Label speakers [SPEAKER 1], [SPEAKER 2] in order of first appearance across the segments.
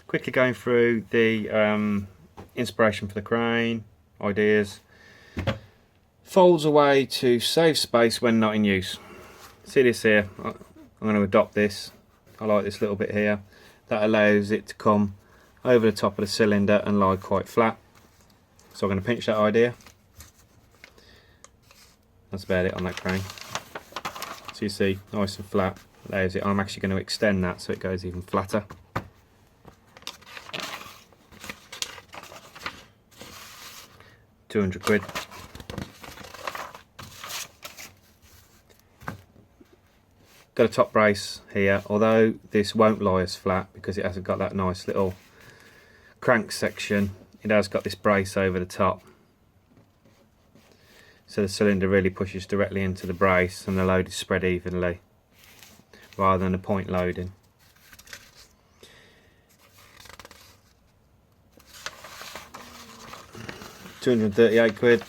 [SPEAKER 1] Quickly going through the inspiration for the crane, ideas. Folds away to save space when not in use. See this here? I'm going to adopt this. I like this little bit here. That allows it to come over the top of the cylinder and lie quite flat. So I'm going to pinch that idea. That's about it on that crane. So you see, nice and flat. Allows it. I'm actually going to extend that so it goes even flatter. £200. Got a top brace here, although this won't lie as flat because it hasn't got that nice little crank section. It has got this brace over the top, so the cylinder really pushes directly into the brace and the load is spread evenly rather than a point loading. £238.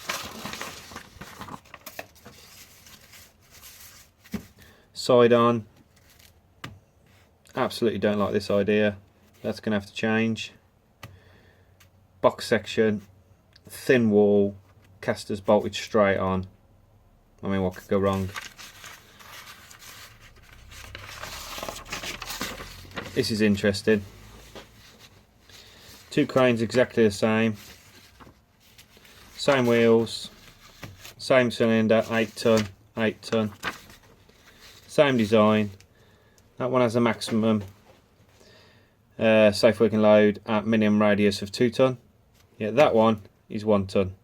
[SPEAKER 1] Side on. Absolutely don't like this idea. That's going to have to change. Box section, thin wall, casters bolted straight on. I mean, what could go wrong? This is interesting. Two cranes exactly the same. Same wheels, same cylinder, 8 ton, 8 ton. Same design. That one has a maximum safe working load at minimum radius of 2 ton. Yeah, that one is 1 ton.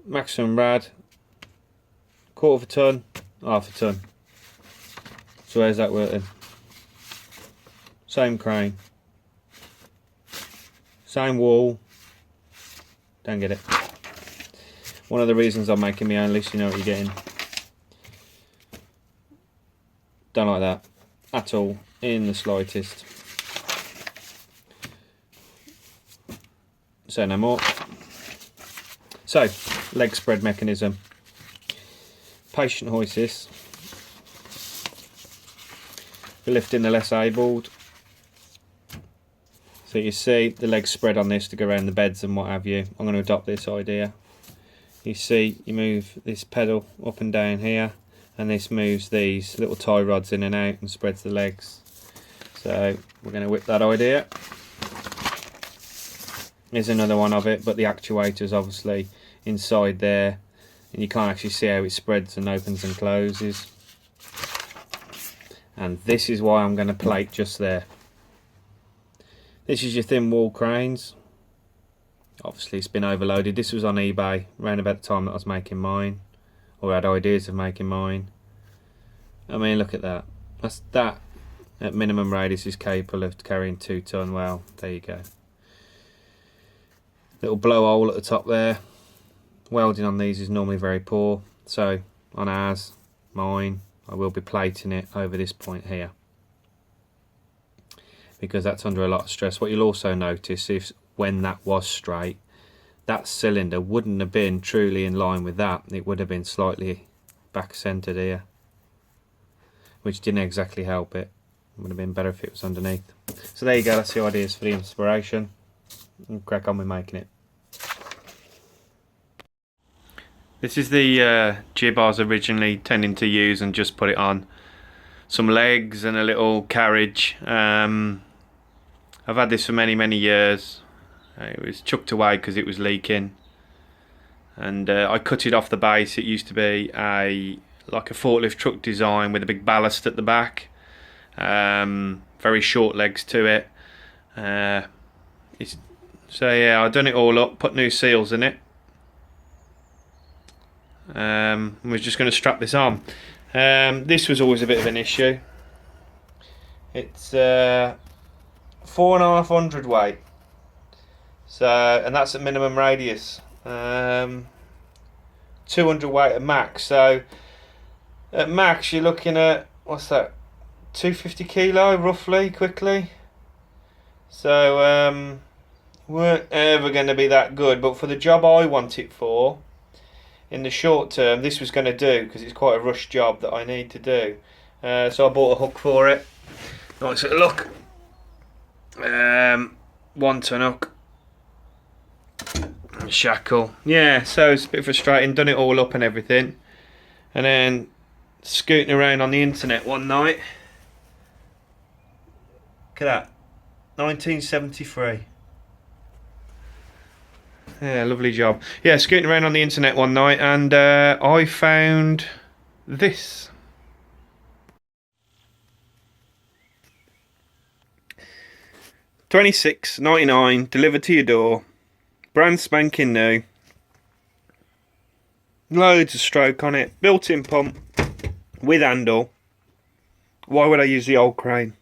[SPEAKER 1] Maximum rad, quarter of a ton, half a ton. So where's that working? Same crane, same wall. Don't get it. One of the reasons I'm making my own list, you know what you're getting. Don't like that at all, in the slightest. Say no more. So, leg spread mechanism. Patient hoist this. We're lifting the less abled. So you see the legs spread on this to go around the beds and what have you. I'm going to adopt this idea. You see, you move this pedal up and down here, and this moves these little tie rods in and out and spreads the legs. So we're going to whip that idea. Here's another one of it, but the actuator's obviously inside there, and you can't actually see how it spreads and opens and closes. And this is why I'm going to plate just there. This is your thin wall cranes. Obviously it's been overloaded. This was on eBay around about the time that I was making mine, or had ideas of making mine. I mean, look at that. That at minimum radius is capable of carrying 2 ton. Well, there you go. Little blowhole at the top there. Welding on these is normally very poor, so on ours, mine, I will be plating it over this point here, because that's under a lot of stress. What you'll also notice is when that was straight, that cylinder wouldn't have been truly in line with that. It would have been slightly back centered here, which didn't exactly help it. It would have been better if it was underneath. So there you go, that's the ideas for the inspiration. And crack on with making it. This is the jib I was originally tending to use and just put it on some legs and a little carriage. I've had this for many years. It was chucked away because it was leaking, and I cut it off the base. It used to be like a forklift truck design with a big ballast at the back, very short legs to it. So yeah, I've done it all up, put new seals in it. We're just going to strap this on. This was always a bit of an issue. It's 4,500 weight, so, and that's at minimum radius. 200 weight at max. So at max you're looking at, what's that, 250 kilo roughly, quickly. So weren't ever going to be that good, but for the job I want it for, in the short term, this was going to do, because it's quite a rush job that I need to do. So I bought a hook for it. Nice little look. 1 ton hook. Shackle. Yeah, so it's a bit frustrating. Done it all up and everything. And then scooting around on the internet one night. Look at that. 1973. Yeah, lovely job. Yeah, scooting around on the internet one night and I found this. $26.99 delivered to your door. Brand spanking new. Loads of stroke on it. Built-in pump with handle. Why would I use the old crane?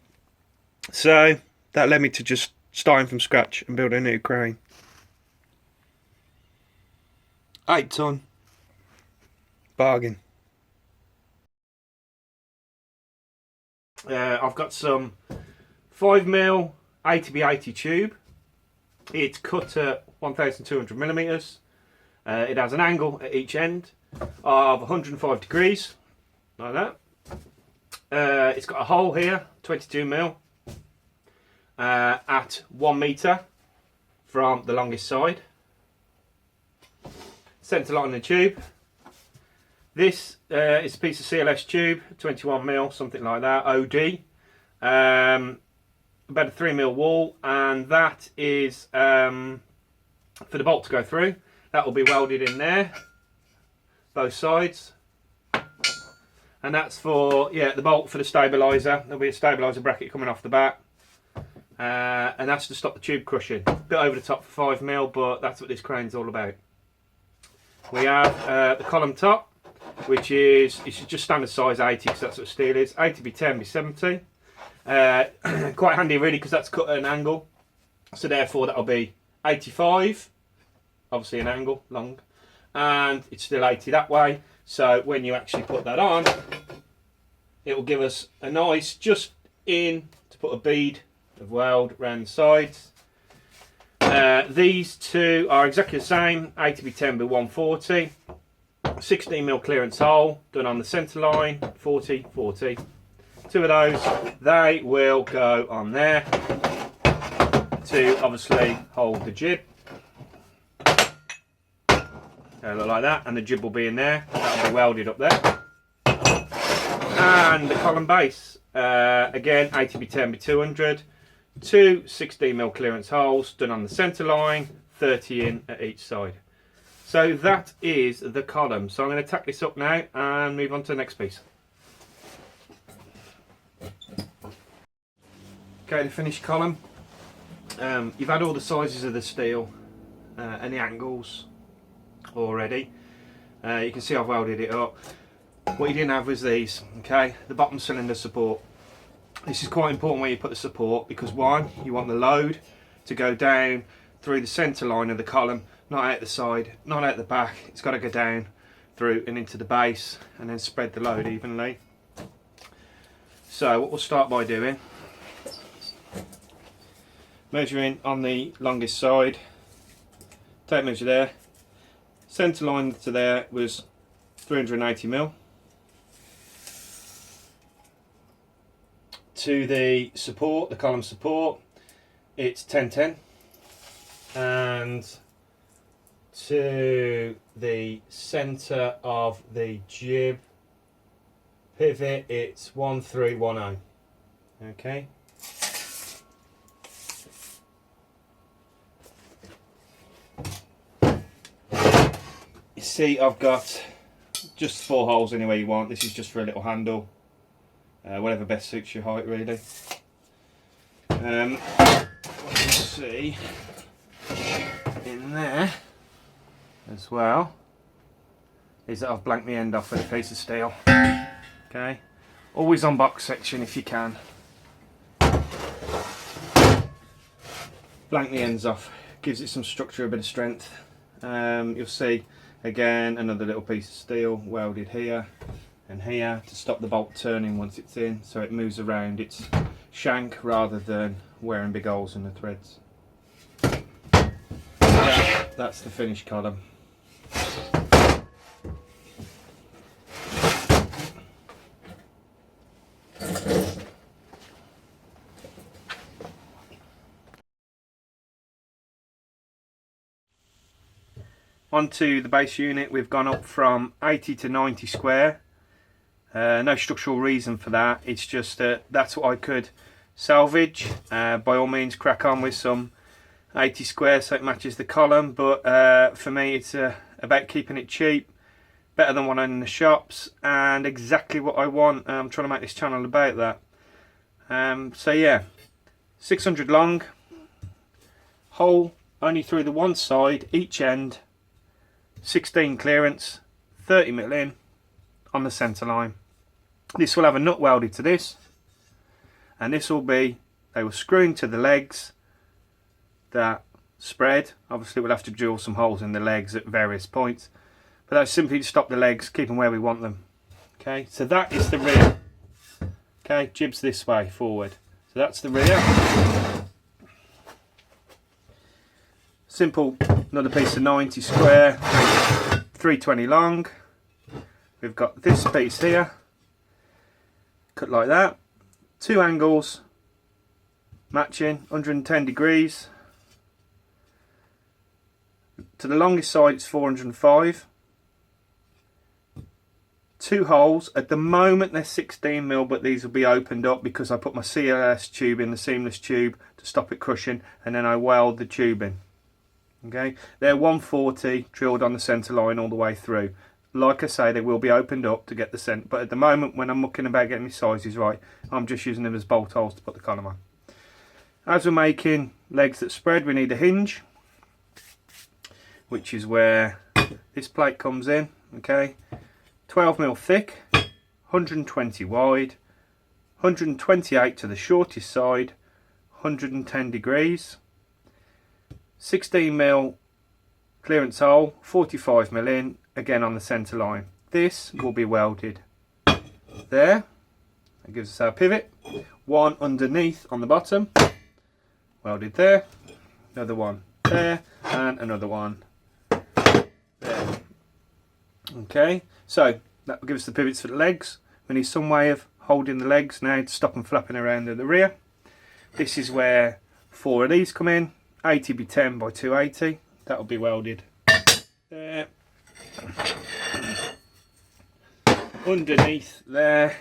[SPEAKER 1] So that led me to just starting from scratch and build a new crane. 8 ton. Bargain. I've got some 5mm 80x80 tube. It's cut at 1200mm. It has an angle at each end of 105 degrees, like that. It's got a hole here, 22mm, at 1 metre from the longest side. Centre line in the tube. This is a piece of CLS tube, 21mm, something like that, OD. About a 3mm wall, and that is for the bolt to go through. That will be welded in there, both sides. And that's for, yeah, the bolt for the stabiliser. There'll be a stabiliser bracket coming off the back. And that's to stop the tube crushing. A bit over the top for 5mm, but that's what this crane's all about. We have the column top, which is, it's just standard size 80, because that's what steel is. 80x10 by 70. Quite handy really, because that's cut at an angle, so therefore that'll be 85, obviously an angle long, and it's still 80 that way. So when you actually put that on, it will give us a nice just in to put a bead of weld around the sides. These two are exactly the same, 80x10 by 140, 16mm clearance hole done on the centre line, 40/40. 2 of those, they will go on there to obviously hold the jib. Look like that, and the jib will be in there. That'll be welded up there. And the column base, again 80x10 by 200, 2 16mm clearance holes done on the centre line, 30 in at each side. So that is the column. So I'm going to tack this up now and move on to the next piece. Okay, the finished column. You've had all the sizes of the steel and the angles already. You can see I've welded it up. What you didn't have was these, okay, the bottom cylinder support. This is quite important where you put the support, because one, you want the load to go down through the centre line of the column, not out the side, not out the back. It's got to go down through and into the base and then spread the load evenly. So what we'll start by doing, measuring on the longest side, tape measure there, centre line to there was 380mm. To the support, the column support, it's 1010, and to the centre of the jib pivot, it's 1310. Okay. You see, I've got just 4 holes anywhere you want. This is just for a little handle, whatever best suits your height, really. What you see in there as well is that I've blanked the end off with a piece of steel. Okay, always on box section if you can. Blank the ends off, gives it some structure, a bit of strength. You'll see again another little piece of steel welded here and here to stop the bolt turning once it's in, so it moves around its shank rather than wearing big holes in the threads. That's the finished column. onto the base unit, we've gone up from 80 to 90 square. No structural reason for that, it's just that that's what I could salvage. By all means crack on with some 80 square so it matches the column, but for me it's about keeping it cheap, better than one in the shops, and exactly what I want. I'm trying to make this channel about that. So yeah, 600 long, hole only through the one side, each end, 16 clearance, 30mm in on the centre line. This will have a nut welded to this, and this will be, they will screw into the legs that spread. Obviously we'll have to drill some holes in the legs at various points, but that's simply to stop the legs, keep them where we want them. Okay, so that is the rear. Okay, jibs this way forward, so that's the rear. Simple, another piece of 90 square, 320 long. We've got this piece here, cut like that, two angles matching, 110 degrees. To the longest side it's 405. Two holes, at the moment they're 16mm, but these will be opened up because I put my CLS tube in, the seamless tube, to stop it crushing, and then I weld the tube in. Okay, they're 140 drilled on the centre line all the way through. Like I say, they will be opened up to get the centre, but at the moment when I'm looking about getting my sizes right, I'm just using them as bolt holes to put the column on. As we're making legs that spread, we need a hinge, which is where this plate comes in. Okay, 12mm thick, 120 wide, 128 to the shortest side, 110 degrees, 16mm clearance hole, 45mm in, again on the centre line. This will be welded there. That gives us our pivot. One underneath on the bottom, welded there, another one there, and another one there. Okay, so that will give us the pivots for the legs. We need some way of holding the legs now to stop them flapping around at the rear. This is where 4 of these come in, 80 by 10 by 280. That will be welded there, underneath there,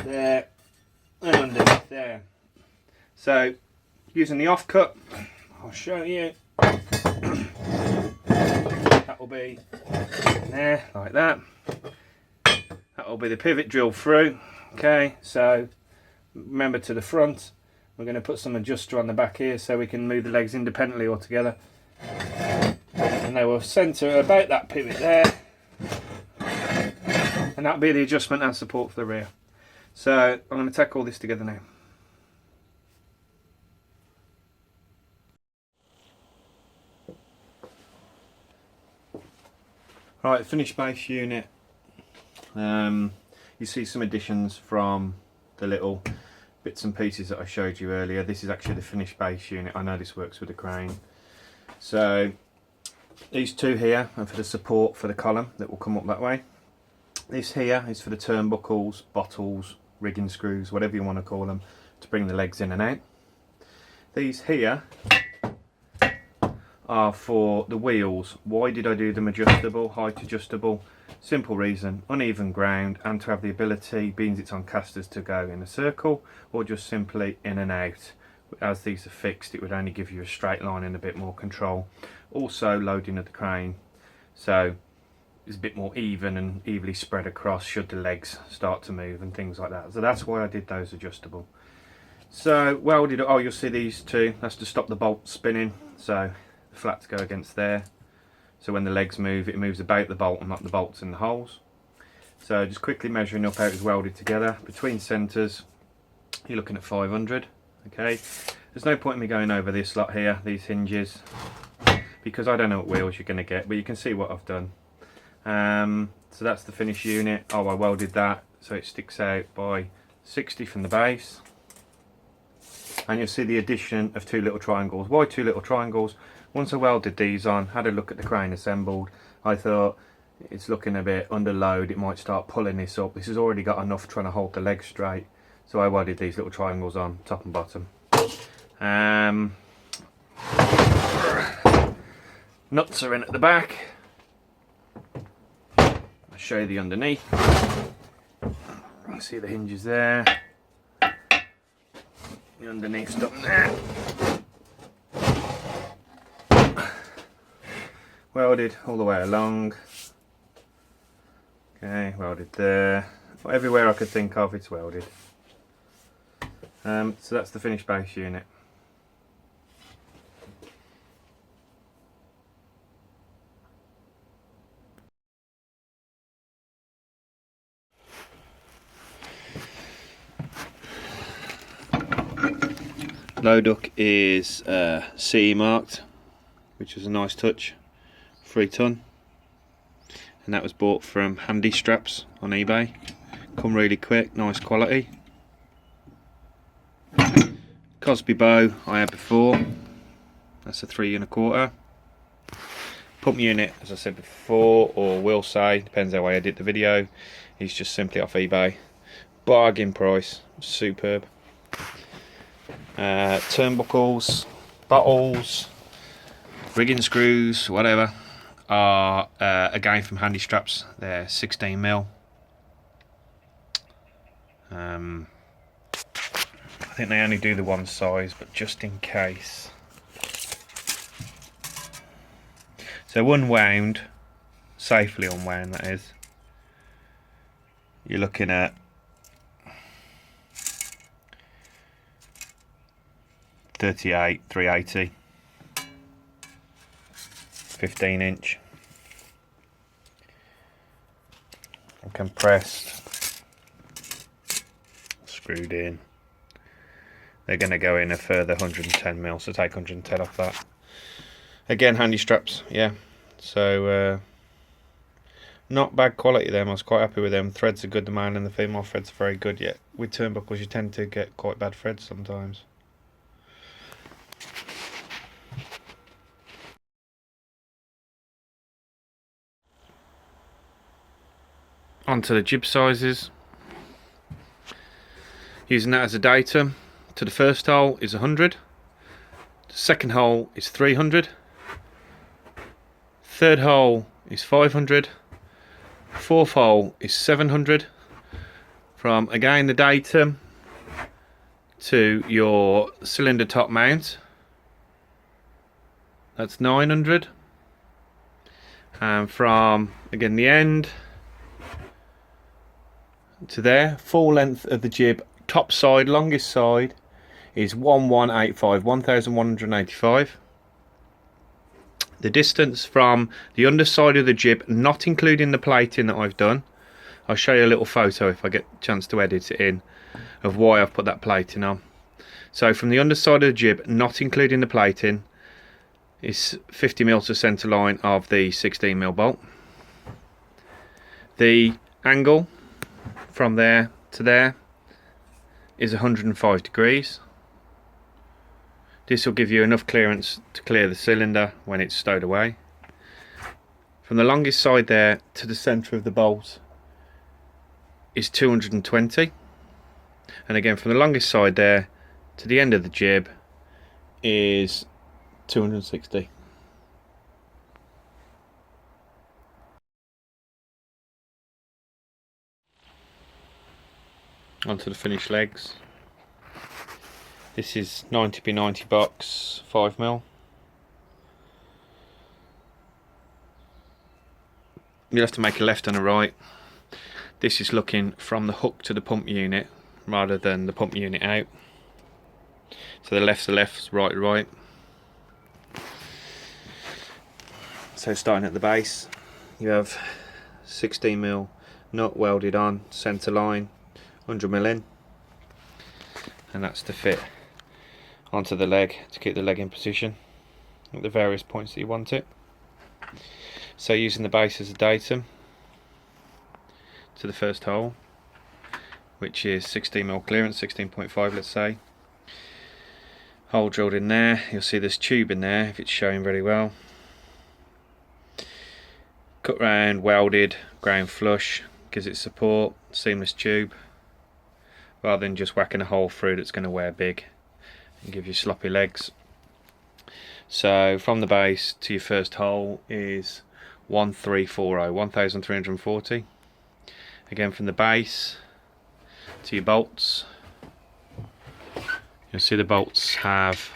[SPEAKER 1] there, and underneath there. So using the offcut, I'll show you. That will be there like that. That will be the pivot drilled through. Okay, so remember, to the front we're going to put some adjuster on the back here so we can move the legs independently all together, and they will centre about that pivot there, and that'll be the adjustment and support for the rear. So I'm going to tack all this together now. Right, finished base unit. You see some additions from the little bits and pieces that I showed you earlier. This is actually the finished base unit. I know this works with a crane. So these two here are for the support for the column that will come up that way. This here is for the turnbuckles, bottles, rigging screws, whatever you want to call them, to bring the legs in and out. These here are for the wheels. Why did I do them adjustable, height adjustable? Simple reason, uneven ground, and to have the ability, being it's on casters, to go in a circle or just simply in and out. As these are fixed, it would only give you a straight line and a bit more control. Also loading of the crane, so it's a bit more even and evenly spread across should the legs start to move and things like that. So that's why I did those adjustable. So welded, oh, you'll see these two, that's to stop the bolt spinning, so the flats go against there. So when the legs move, it moves about the bolt and not the bolts in the holes. So just quickly measuring up how it's welded together. Between centres, you're looking at 500. Okay, there's no point in me going over this lot here, these hinges, because I don't know what wheels you're going to get, but you can see what I've done. So that's the finished unit. Oh, I welded that so it sticks out by 60 from the base. And you'll see the addition of two little triangles. Why two little triangles? Once I welded these on, had a look at the crane assembled, I thought it's looking a bit under load, it might start pulling this up. This has already got enough trying to hold the legs straight, so I welded these little triangles on top and bottom. Nuts are in at the back. I'll show you the underneath. You can see the hinges there. The underneath's done there. Welded all the way along. Okay, welded there. Everywhere I could think of, it's welded. So that's the finished base unit. Low duck is CE marked, which is a nice touch. 3 ton, and that was bought from Handy Straps on eBay. Come really quick, nice quality. Cosby bow I had before. That's a 3 1/4. Pump unit, as I said before, or will say, depends how I edit the video, is just simply off eBay. Bargain price, superb. Turnbuckles, bottles, rigging screws, whatever, are again from Handy Straps. They're 16mm. I think they only do the one size, but just in case. So unwound, safely unwound that is, you're looking at 38, 380, 15 inch, and compressed, screwed in. They're going to go in a further 110mm, so take 110 off that. Again, Handy Straps, yeah. So not bad quality them. I was quite happy with them. Threads are good. The male and the female threads are very good. Yet with turnbuckles, you tend to get quite bad threads sometimes. Onto the jib sizes. Using that as a datum. To the first hole is 100. The second hole is 300. Third hole is 500. Fourth hole is 700. From again the datum to your cylinder top mount, that's 900. And from again the end to there, full length of the jib, top side, longest side, is 1185. The distance from the underside of the jib, not including the plating that I've done, I'll show you a little photo if I get a chance to edit it in, of why I've put that plating on. So from the underside of the jib, not including the plating, is 50mm to centre line of the 16mm bolt. The angle from there to there is 105 degrees. This will give you enough clearance to clear the cylinder when it's stowed away. From the longest side there to the centre of the bolt is 220, and again from the longest side there to the end of the jib is 260. Onto the finished legs. This is 90x90 box, 5mm. You'll have to make a left and a right. This is looking from the hook to the pump unit rather than the pump unit out. So the left's the left, right, right. So starting at the base, you have 16mm nut welded on, centre line, 100mm in, and that's to fit onto the leg to keep the leg in position at the various points that you want it. So using the base as a datum to the first hole, which is 16mm clearance, 16.5 let's say. Hole drilled in there. You'll see this tube in there if it's showing very well. Cut round, welded, ground flush, gives it support, seamless tube, rather than just whacking a hole through that's going to wear big and give you sloppy legs. So from the base to your first hole is 1340, 1340. Again from the base to your bolts, you'll see the bolts have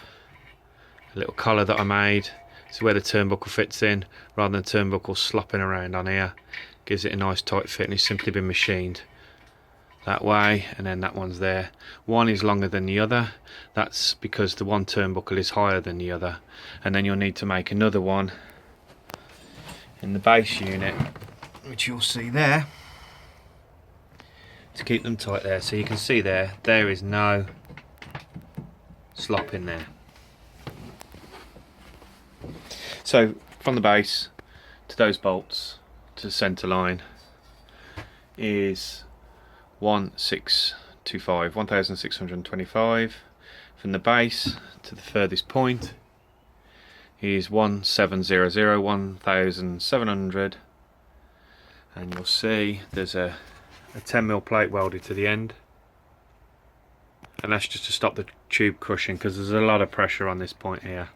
[SPEAKER 1] a little collar that I made. So where the turnbuckle fits in, rather than the turnbuckle slopping around on here, gives it a nice tight fit, and it's simply been machined that way. And then that one's there. One is longer than the other. That's because the one turnbuckle is higher than the other. And then you'll need to make another one in the base unit, which you'll see there, to keep them tight there. So you can see there is no slop in there. So from the base to those bolts to the centre line is 1625. From the base to the furthest point is 1700, 1700, and you'll see there's a 10mm plate welded to the end, and that's just to stop the tube crushing, because there's a lot of pressure on this point here.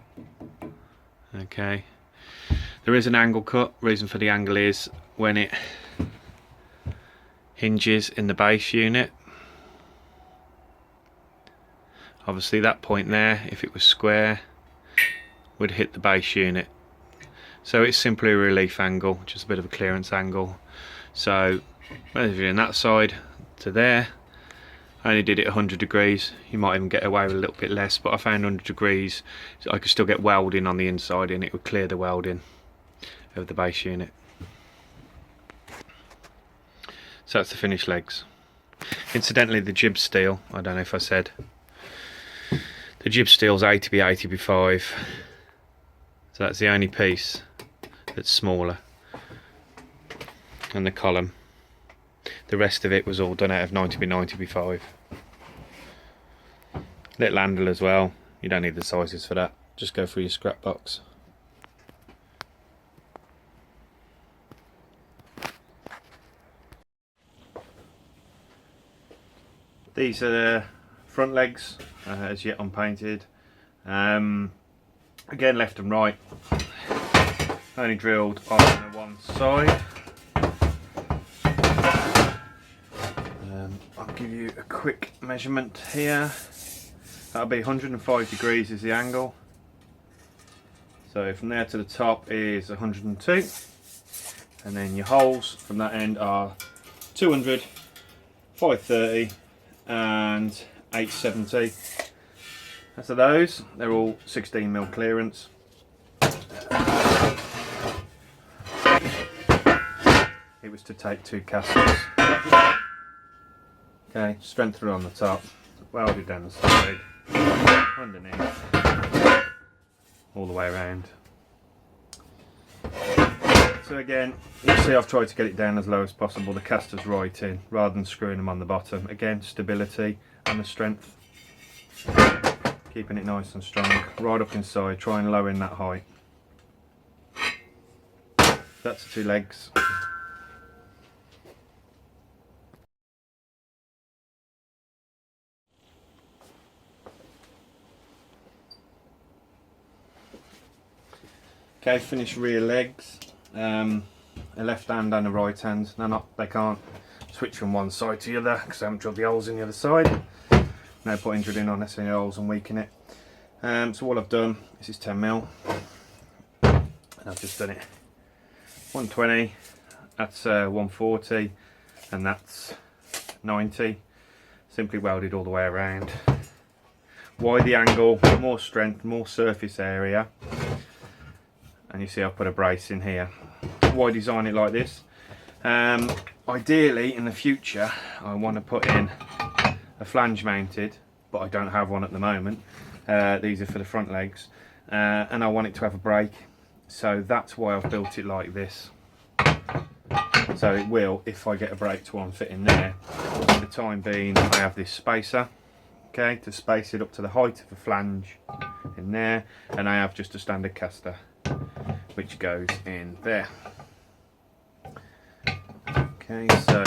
[SPEAKER 1] Okay, there is an angle cut. Reason for the angle is when it hinges in the base unit, obviously that point there, if it was square, would hit the base unit. So it's simply a relief angle, just a bit of a clearance angle. So whether you're in that side to there, I only did it 100 degrees. You might even get away with a little bit less, but I found 100 degrees so I could still get welding on the inside, and it would clear the welding of the base unit. So that's the finished legs. Incidentally, the jib steel, I don't know if I said, the jib steel's 80x80x5, so that's the only piece that's smaller, and the column. The rest of it was all done out of 90x90x5. Little handle as well. You don't need the sizes for that. Just go through your scrap box. These are the front legs, as yet unpainted. Again, left and right. Only drilled on the one side. I'll give you a quick measurement here. That'll be 105 degrees is the angle. So from there to the top is 102, and then your holes from that end are 200, 530 and 870. As for those, they're all 16mm clearance. It was to take 2 casters. Okay, strengthened on the top, welded down the side, underneath, all the way around. So again, you see I've tried to get it down as low as possible, the casters right in, rather than screwing them on the bottom. Again, stability and the strength, keeping it nice and strong, right up inside, try and lower in that height. That's the 2 legs. Okay, finished rear legs, a left hand and a right hand. They can't switch from one side to the other because I haven't drilled the holes in the other side. No point in drilling unnecessary holes and weaken it. So all I've done, this is 10mm, and I've just done it 120, that's 140, and that's 90. Simply welded all the way around. Why the angle? More strength, more surface area. And you see I've put a brace in here. Why design it like this? Ideally in the future I want to put in a flange mounted, but I don't have one at the moment. These are for the front legs, and I want it to have a brake, so that's why I've built it like this. So it will, if I get a braked one, fit in there. For the time being I have this spacer, okay, to space it up to the height of the flange in there, and I have just a standard caster which goes in there. Okay, so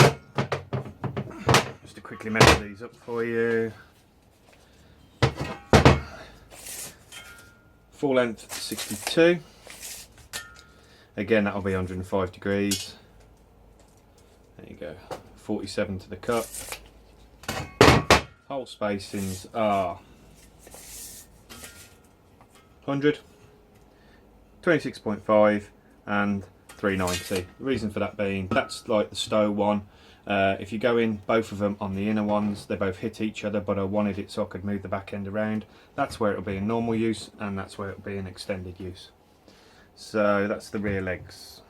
[SPEAKER 1] just to quickly measure these up for you. Full length 62. Again, that'll be 105 degrees. There you go. 47 to the cut. Hole spacings are 100, 26.5 and 390. The reason for that being, that's like the Stowe one. If you go in both of them on the inner ones, they both hit each other, but I wanted it so I could move the back end around. That's where it'll be in normal use, and that's where it'll be in extended use. So that's the rear legs.